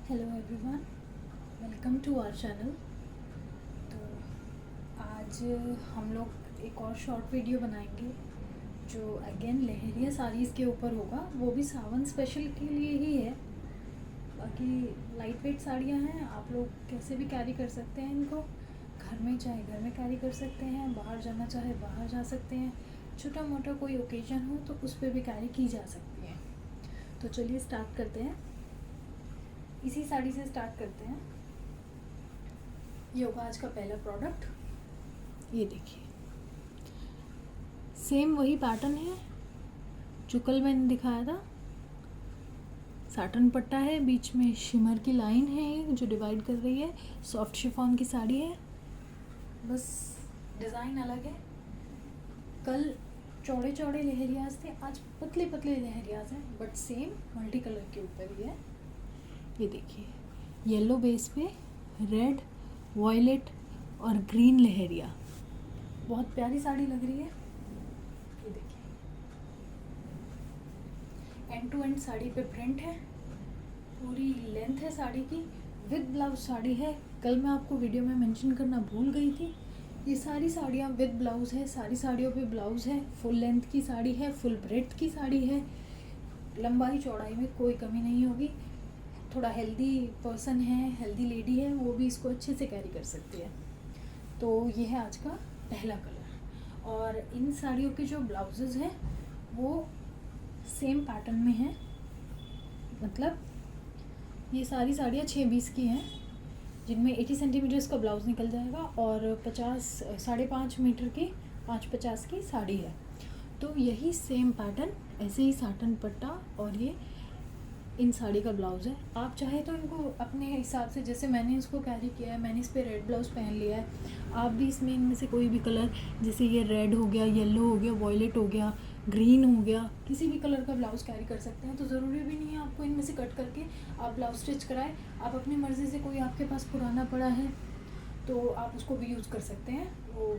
Hello everyone, welcome to our channel. तो आज हम लोग एक और शॉर्ट वीडियो बनाएंगे जो अगेन लहरिया साड़ीज़ के ऊपर होगा। वो भी सावन स्पेशल के लिए ही है। बाकी लाइट वेट साड़ियाँ हैं, आप लोग कैसे भी कैरी कर सकते हैं इनको। घर में चाहे घर में कैरी कर सकते हैं, बाहर जाना चाहे बाहर जा सकते हैं, छोटा मोटा कोई ओकेजन हो तो उस पर भी कैरी की जा सकती है। तो चलिए स्टार्ट करते हैं। इसी साड़ी से स्टार्ट करते हैं। ये होगा आज का पहला प्रोडक्ट। ये देखिए, सेम वही पैटर्न है जो कल मैंने दिखाया था। साटन पट्टा है, बीच में शिमर की लाइन है जो डिवाइड कर रही है। सॉफ्ट शिफॉन की साड़ी है, बस डिज़ाइन अलग है। कल चौड़े चौड़े लहरियाज थे, आज पतले पतले लहरियाज हैं, बट सेम मल्टी कलर के ऊपर ही है। ये देखिए, येलो बेस पे रेड, वॉयलेट और ग्रीन लहरिया, बहुत प्यारी साड़ी लग रही है। ये देखिए, एंड टू एंड साड़ी पे प्रिंट है, पूरी लेंथ है साड़ी की, विद ब्लाउज साड़ी है। कल मैं आपको वीडियो में मेंशन करना भूल गई थी, ये सारी साड़ियाँ विद ब्लाउज है। सारी साड़ियों पे ब्लाउज है, फुल लेंथ की साड़ी है, फुल ब्रेड्थ की साड़ी है। लंबाई चौड़ाई में कोई कमी नहीं होगी। थोड़ा हेल्दी पर्सन है, हेल्दी लेडी है, वो भी इसको अच्छे से कैरी कर सकती है। तो ये है आज का पहला कलर। और इन साड़ियों के जो ब्लाउजेज़ हैं वो सेम पैटर्न में हैं। मतलब ये सारी साड़ियाँ 6-20 की हैं, जिनमें 80 सेंटीमीटर्स का ब्लाउज़ निकल जाएगा और 5.5 मीटर की 5.50 की साड़ी है। तो यही सेम पैटर्न, ऐसे ही साटन पट्टा, और ये इन साड़ी का ब्लाउज़ है। आप चाहे तो इनको अपने हिसाब से, जैसे मैंने इसको कैरी किया है, मैंने इस पर रेड ब्लाउज़ पहन लिया है, आप भी इसमें इनमें से कोई भी कलर, जैसे ये रेड हो गया, येलो हो गया, वॉयलेट हो गया, ग्रीन हो गया, किसी भी कलर का ब्लाउज़ कैरी कर सकते हैं। तो ज़रूरी भी नहीं है आपको इनमें से कट करके आप ब्लाउज स्टिच कराएं। आप अपनी मर्ज़ी से, कोई आपके पास पुराना पड़ा है तो आप उसको भी यूज़ कर सकते हैं, वो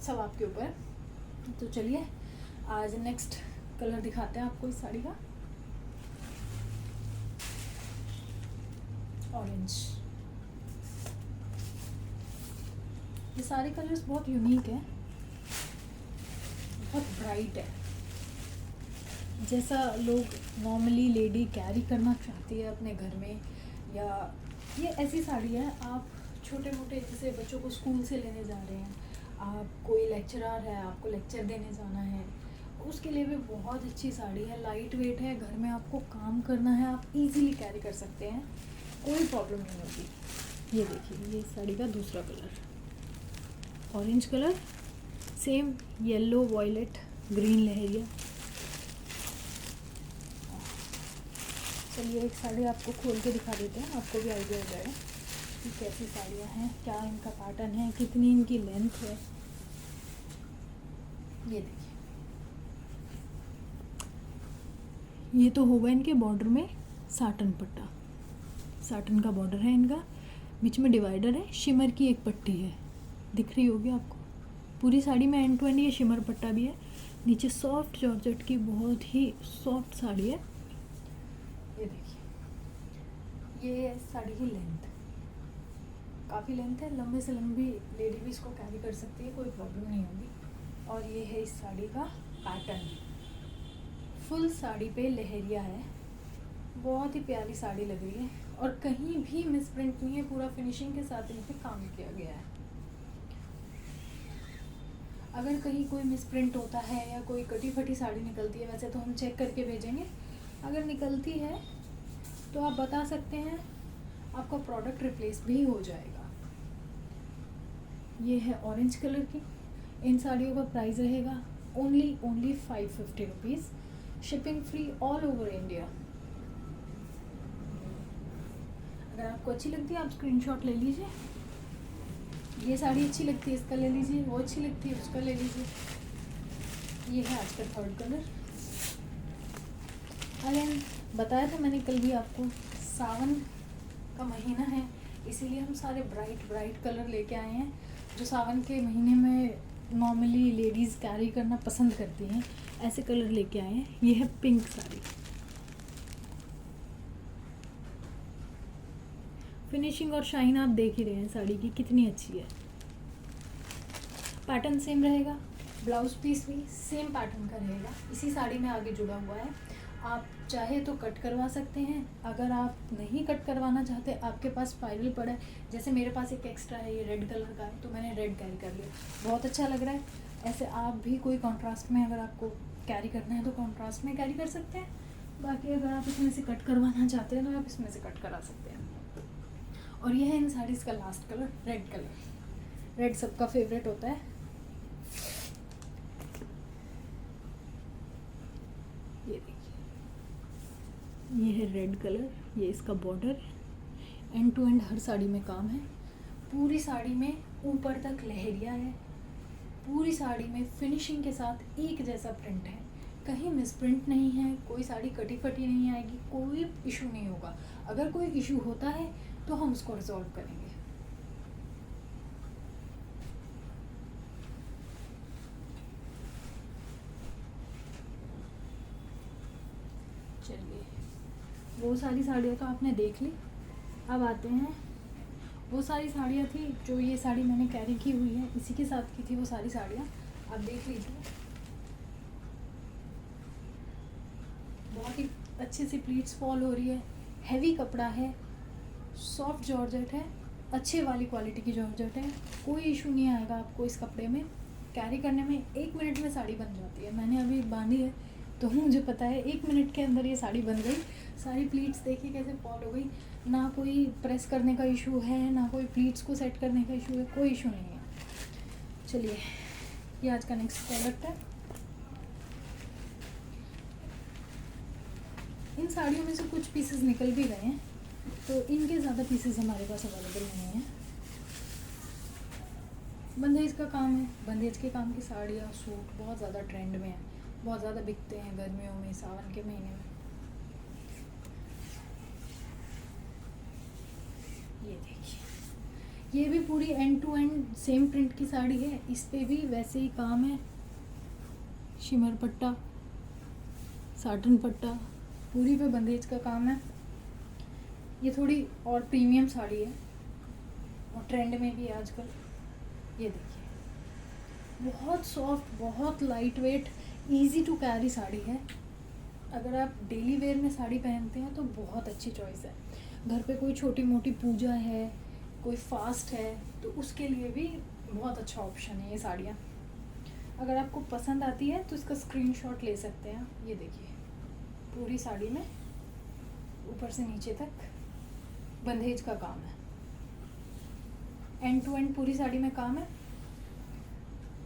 सब आपके ऊपर। तो चलिए आज नेक्स्ट कलर दिखाते हैं आपको इस साड़ी का। ऑरेंज। ये सारे कलर्स बहुत यूनिक हैं, बहुत ब्राइट है, जैसा लोग नॉर्मली लेडी कैरी करना चाहती है अपने घर में। या ये ऐसी साड़ी है, आप छोटे मोटे जैसे बच्चों को स्कूल से लेने जा रहे हैं, आप कोई लेक्चरर है, आपको लेक्चर देने जाना है, उसके लिए भी बहुत अच्छी साड़ी है। लाइट वेट है, घर में आपको काम करना है, आप इजीली कैरी कर सकते हैं, कोई प्रॉब्लम नहीं होगी। ये देखिए, ये साड़ी का दूसरा colour orange colour, same yellow, violet, green लहरिया। चलिए एक साड़ी आपको खोल के दिखा देते हैं, आपको भी आइडिया हो जाएगा कि कैसी साड़ियाँ हैं, क्या इनका पैटर्न है, कितनी इनकी लेंथ है। ये देखिए, ये तो होगा इनके बॉर्डर में साटन पट्टा, साटन का बॉर्डर है इनका, बीच में डिवाइडर है, शिमर की एक पट्टी है, दिख रही होगी आपको। पूरी साड़ी में एंड टू एंड ये शिमर पट्टा भी है। नीचे सॉफ्ट जॉर्जेट की बहुत ही सॉफ्ट साड़ी है। ये देखिए, ये है साड़ी की लेंथ, काफ़ी लेंथ है, लंबे से लंबी लेडी भी इसको कैरी कर सकती है, कोई प्रॉब्लम नहीं होगी। और ये है इस साड़ी का पैटर्न, फुल साड़ी पे लहरिया है, बहुत ही प्यारी साड़ी लग रही है और कहीं भी मिस प्रिंट नहीं है, पूरा फिनिशिंग के साथ इन पे काम किया गया है। अगर कहीं कोई मिस प्रिंट होता है या कोई कटी फटी साड़ी निकलती है, वैसे तो हम चेक करके भेजेंगे, अगर निकलती है तो आप बता सकते हैं, आपका प्रोडक्ट रिप्लेस भी हो जाएगा। ये है ऑरेंज कलर की। इन साड़ियों का प्राइस रहेगा only 550 rupees, shipping free all over India. अगर आपको अच्छी लगती है आप स्क्रीनशॉट ले लीजिए। ये साड़ी अच्छी लगती है, इसका ले लीजिए, वो अच्छी लगती है, उसका ले लीजिए। ये है आज का थर्ड कलर। अगेन बताया था मैंने कल भी आपको, सावन का महीना है, इसीलिए हम सारे ब्राइट ब्राइट कलर लेके आए हैं जो सावन के महीने में नॉर्मली लेडीज़ कैरी करना पसंद करती हैं। ऐसे कलर लेके आए हैं। ये है पिंक साड़ी, फिनिशिंग और शाइन आप देख ही रहे हैं साड़ी की कितनी अच्छी है। पैटर्न सेम रहेगा, ब्लाउज पीस भी सेम पैटर्न का रहेगा, इसी साड़ी में आगे जुड़ा हुआ है। आप चाहे तो कट करवा सकते हैं, अगर आप नहीं कट करवाना चाहते, आपके पास स्पाइरल पड़ा है, जैसे मेरे पास एक एक्स्ट्रा है, ये रेड कलर का है तो मैंने रेड कैरी कर लिया, बहुत अच्छा लग रहा है। ऐसे आप भी कोई कॉन्ट्रास्ट में अगर आपको कैरी करना है तो कॉन्ट्रास्ट में कैरी कर सकते हैं, बाकी अगर आप इसमें से कट करवाना चाहते हैं तो आप इसमें से कट करा सकते हैं। और ये है इन साड़ीज़ का last colour, red colour. Red सबका फेवरेट होता है। ये देखिए, ये है रेड कलर, ये इसका बॉर्डर, एंड टू एंड हर साड़ी में काम है। पूरी साड़ी में ऊपर तक लहरिया है, पूरी साड़ी में फिनिशिंग के साथ एक जैसा प्रिंट है, कहीं मिस प्रिंट नहीं है, कोई साड़ी कटी फटी नहीं आएगी, कोई इशू नहीं होगा। अगर कोई इशू होता है तो हम उसको रिजॉल्व करेंगे। चलिए, वो सारी साड़ियाँ तो आपने देख ली, अब आते हैं वो सारी साड़ियाँ थी जो ये साड़ी मैंने कैरी की हुई है, इसी के साथ की थी वो सारी साड़ियाँ, आप देख लीजिए। बहुत ही अच्छे से प्लीट्स फॉल हो रही है, हैवी कपड़ा है, सॉफ्ट जॉर्जेट है, अच्छे वाली क्वालिटी की जॉर्जेट है, कोई इशू नहीं आएगा आपको इस कपड़े में। कैरी करने में 1 मिनट में साड़ी बन जाती है, मैंने अभी बांधी है तो मुझे पता है 1 मिनट के अंदर ये साड़ी बन गई। सारी प्लीट्स देखिए कैसे फॉल हो गई, ना कोई प्रेस करने का इशू है, ना कोई प्लीट्स को सेट करने का इशू है, कोई इशू नहीं है। चलिए, ये आज का नेक्स्ट प्रोडक्ट है। इन साड़ियों में से कुछ पीसेस निकल भी गए हैं, तो इनके ज़्यादा पीसेस हमारे पास अवेलेबल नहीं हैं। बंदेज का काम है, बंदेज के काम की साड़ियाँ, सूट बहुत ज़्यादा ट्रेंड में है, बहुत ज़्यादा बिकते हैं गर्मियों में, सावन के महीने में। ये देखिए, ये भी पूरी end to end same print की साड़ी है, इस पे भी वैसे ही काम है, शिमर पट्टा, साटन पट्टा, पूरी पे बंदेज का काम है। ये थोड़ी और प्रीमियम साड़ी है और ट्रेंड में भी है आजकल। ये देखिए, बहुत सॉफ्ट, बहुत lightweight, easy to carry sari है। अगर आप डेली वेयर में साड़ी पहनते हैं तो बहुत अच्छी चॉइस है। घर पे कोई छोटी मोटी पूजा है, कोई फास्ट है, तो उसके लिए भी बहुत अच्छा ऑप्शन है ये साड़ियाँ। अगर आपको पसंद आती है तो इसका स्क्रीनशॉट ले सकते हैं। ये देखिए, पूरी साड़ी में ऊपर से नीचे तक बंदेज का काम है, एंड टू एंड पूरी साड़ी में काम है।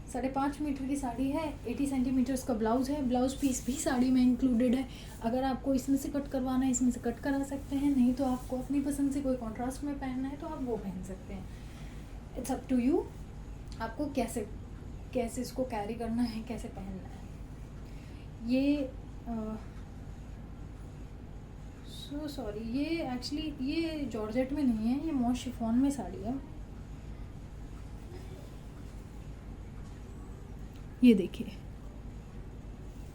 5.5 मीटर की साड़ी है, 80 सेंटीमीटर्स का ब्लाउज है, ब्लाउज पीस भी साड़ी में इंक्लूडेड है। अगर आपको इसमें से कट करवाना है, इसमें से कट करा सकते हैं, नहीं तो आपको अपनी पसंद से कोई कॉन्ट्रास्ट में पहनना है तो आप वो पहन सकते हैं। इट्स अप टू यू, आपको कैसे कैसे इसको कैरी करना है, कैसे पहनना है। ये सॉरी, ये एक्चुअली ये जॉर्जेट में नहीं है, ये मॉश शिफॉन में साड़ी है। ये देखिए,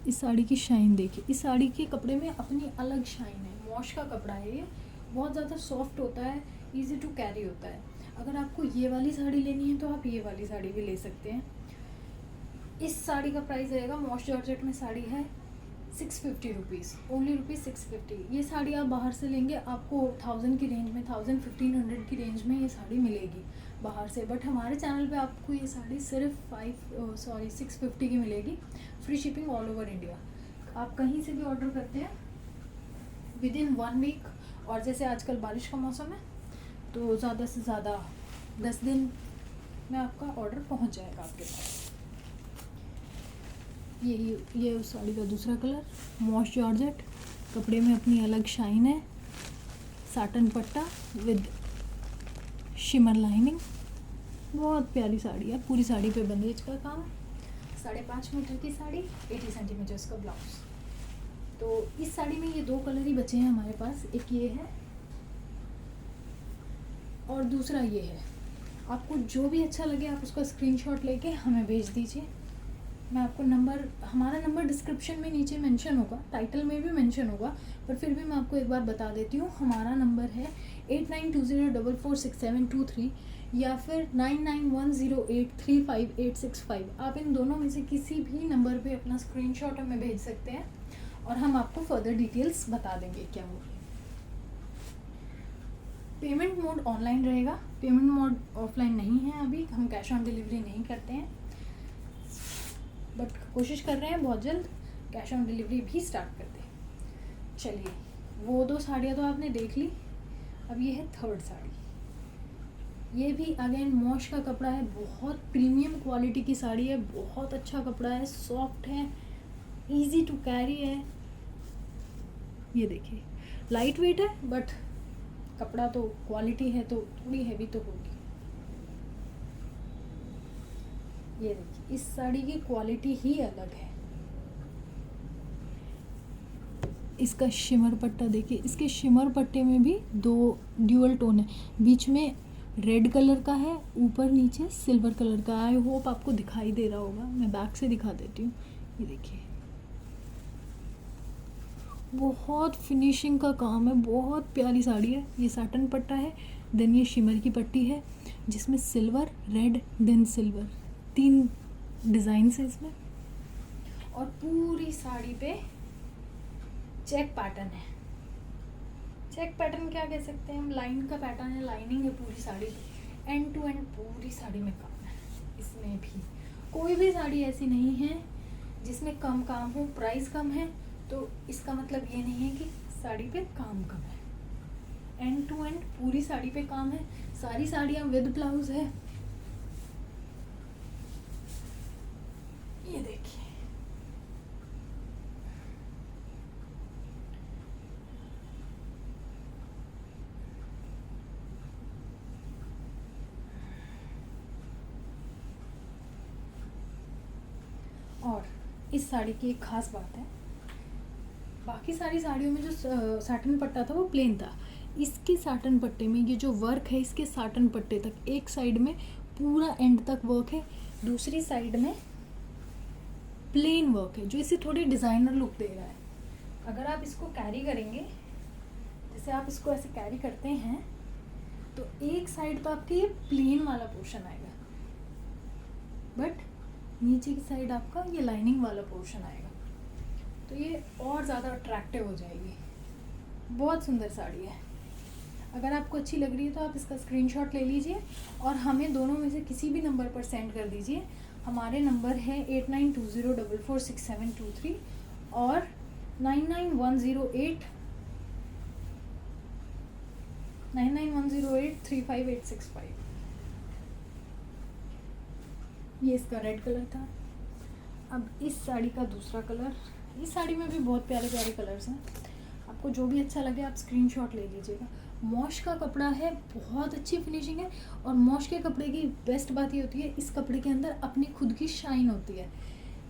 इस साड़ी की शाइन देखिए, इस साड़ी के कपड़े में अपनी अलग शाइन है। मॉश का कपड़ा है ये, बहुत ज़्यादा सॉफ्ट होता है, इजी टू कैरी होता है। अगर आपको ये वाली साड़ी लेनी है तो आप ये वाली साड़ी भी ले सकते हैं। इस साड़ी का प्राइस रहेगा, मॉश जॉर्जेट में साड़ी है, 650 रुपीज़, ओनली रुपीज़ 650। ये साड़ी आप बाहर से लेंगे आपको 1000 की रेंज में, 1500 की रेंज में ये साड़ी मिलेगी बाहर से, बट हमारे चैनल पे आपको ये साड़ी सिर्फ 650 की मिलेगी, free shipping all over India. आप कहीं से भी ऑर्डर करते हैं विदिन 1 वीक, और जैसे आजकल बारिश का मौसम है तो ज़्यादा से ज़्यादा 10 दिन में आपका ऑर्डर पहुंच जाएगा आपके पास। ये उस साड़ी का दूसरा कलर, मॉश जॉर्जेट, कपड़े में अपनी अलग शाइन है, साटन पट्टा विद शिमर लाइनिंग, बहुत प्यारी साड़ी है। पूरी साड़ी पे बंदेज का काम, 5.5 मीटर की साड़ी, 80 सेंटीमीटर्स का ब्लाउज। तो इस साड़ी में ये 2 कलर ही बचे हैं हमारे पास, एक ये है और दूसरा ये है। आपको जो भी अच्छा लगे आप उसका स्क्रीनशॉट लेके हमें भेज दीजिए। मैं आपको नंबर, हमारा नंबर डिस्क्रिप्शन में नीचे मेंशन होगा, टाइटल में भी मेंशन होगा, पर फिर भी मैं आपको एक बार बता देती हूँ। हमारा नंबर है 8920446723 या फिर 9910835865। आप इन दोनों में से किसी भी नंबर पे अपना स्क्रीनशॉट हमें भेज सकते हैं और हम आपको फर्दर डिटेल्स बता देंगे क्या हो। पेमेंट मोड ऑनलाइन रहेगा, पेमेंट मोड ऑफलाइन नहीं है। अभी हम कैश ऑन डिलीवरी नहीं करते हैं, बट कोशिश कर रहे हैं बहुत जल्द कैश ऑन डिलीवरी भी स्टार्ट कर दें। चलिए, वो 2 साड़ियाँ तो आपने देख ली, अब ये है थर्ड साड़ी। ये भी अगेन मॉश का कपड़ा है, बहुत प्रीमियम क्वालिटी की साड़ी है, बहुत अच्छा कपड़ा है, सॉफ्ट है, इजी टू कैरी है। ये देखिए, लाइट वेट है, बट कपड़ा तो क्वालिटी है तो थोड़ी हैवी तो होगी। ये देखिए, इस साड़ी की क्वालिटी ही अलग है। इसका शिमर पट्टा देखिए, इसके शिमर पट्टे में भी 2 ड्यूअल टोन है, बीच में रेड कलर का है, ऊपर नीचे सिल्वर कलर का। आई होप आपको दिखाई दे रहा होगा, मैं बैक से दिखा देती हूँ। ये देखिए, बहुत फिनिशिंग का काम है, बहुत प्यारी साड़ी है। ये साटन पट्टा है, देन ये शिमर की पट्टी है जिसमें silver, red, then silver, 3 design है इसमें। और पूरी साड़ी पे चेक पैटर्न है। चेक पैटर्न क्या कह सकते हैं हम, लाइन का पैटर्न है, लाइनिंग है पूरी साड़ी पे, एंड टू एंड पूरी साड़ी में काम है। इसमें भी कोई भी साड़ी ऐसी नहीं है जिसमें कम काम हो। प्राइस कम है तो इसका मतलब ये नहीं है कि साड़ी पे काम कम है। एंड टू एंड पूरी साड़ी पे काम है। सारी साड़ियाँ विद ब्लाउज है। ये देखिए, और इस साड़ी की एक खास बात है, बाकी सारी साड़ियों में जो साटन पट्टा था वो प्लेन था, इसके साटन पट्टे में ये जो वर्क है, इसके साटन पट्टे तक एक साइड में पूरा एंड तक वर्क है, दूसरी साइड में प्लेन वर्क है, जो इसे थोड़ी डिज़ाइनर लुक दे रहा है। अगर आप इसको कैरी करेंगे, जैसे आप इसको ऐसे कैरी करते हैं, तो एक साइड तो आपके ये प्लेन वाला पोर्शन आएगा, बट नीचे की साइड आपका ये लाइनिंग वाला पोर्शन आएगा, तो ये और ज़्यादा अट्रैक्टिव हो जाएगी। बहुत सुंदर साड़ी है। अगर आपको अच्छी लग रही है तो आप इसका स्क्रीनशॉट ले लीजिए और हमें दोनों में से किसी भी नंबर पर सेंड कर दीजिए। हमारे नंबर है 8920446723 और 9910835865। ये इसका रेड कलर था। अब इस साड़ी का दूसरा कलर, इस साड़ी में भी बहुत प्यारे प्यारे कलर्स हैं। आपको जो भी अच्छा लगे आप स्क्रीनशॉट ले लीजिएगा। मॉश का कपड़ा है, बहुत अच्छी फिनिशिंग है, और मॉश के कपड़े की बेस्ट बात ये होती है, इस कपड़े के अंदर अपनी खुद की शाइन होती है।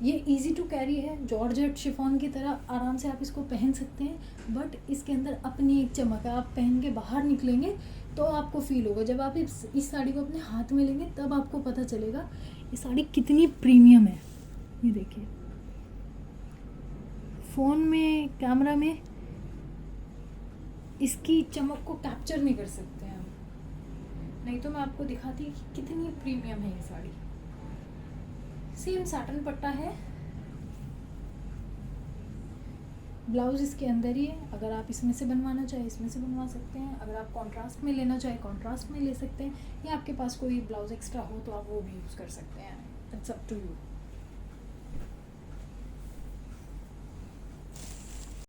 ये इजी टू कैरी है, जॉर्जेट शिफॉन की तरह आराम से आप इसको पहन सकते हैं, बट इसके अंदर अपनी एक चमक है। आप पहन के बाहर निकलेंगे तो आपको फील होगा, जब आप इस साड़ी को अपने हाथ में लेंगे तब आपको पता चलेगा ये साड़ी कितनी प्रीमियम है। ये देखिए, फ़ोन में, कैमरा में इसकी चमक को कैप्चर नहीं कर सकते हैं हम, नहीं तो मैं आपको दिखाती कि कितनी प्रीमियम है ये साड़ी। सेम साटन पट्टा है, ब्लाउज इसके अंदर ही है। अगर आप इसमें से बनवाना चाहे इसमें से बनवा सकते हैं, अगर आप कॉन्ट्रास्ट में लेना चाहे कॉन्ट्रास्ट में ले सकते हैं, या आपके पास कोई ब्लाउज एक्स्ट्रा हो तो आप वो भी यूज़ कर सकते हैं। It's up to you.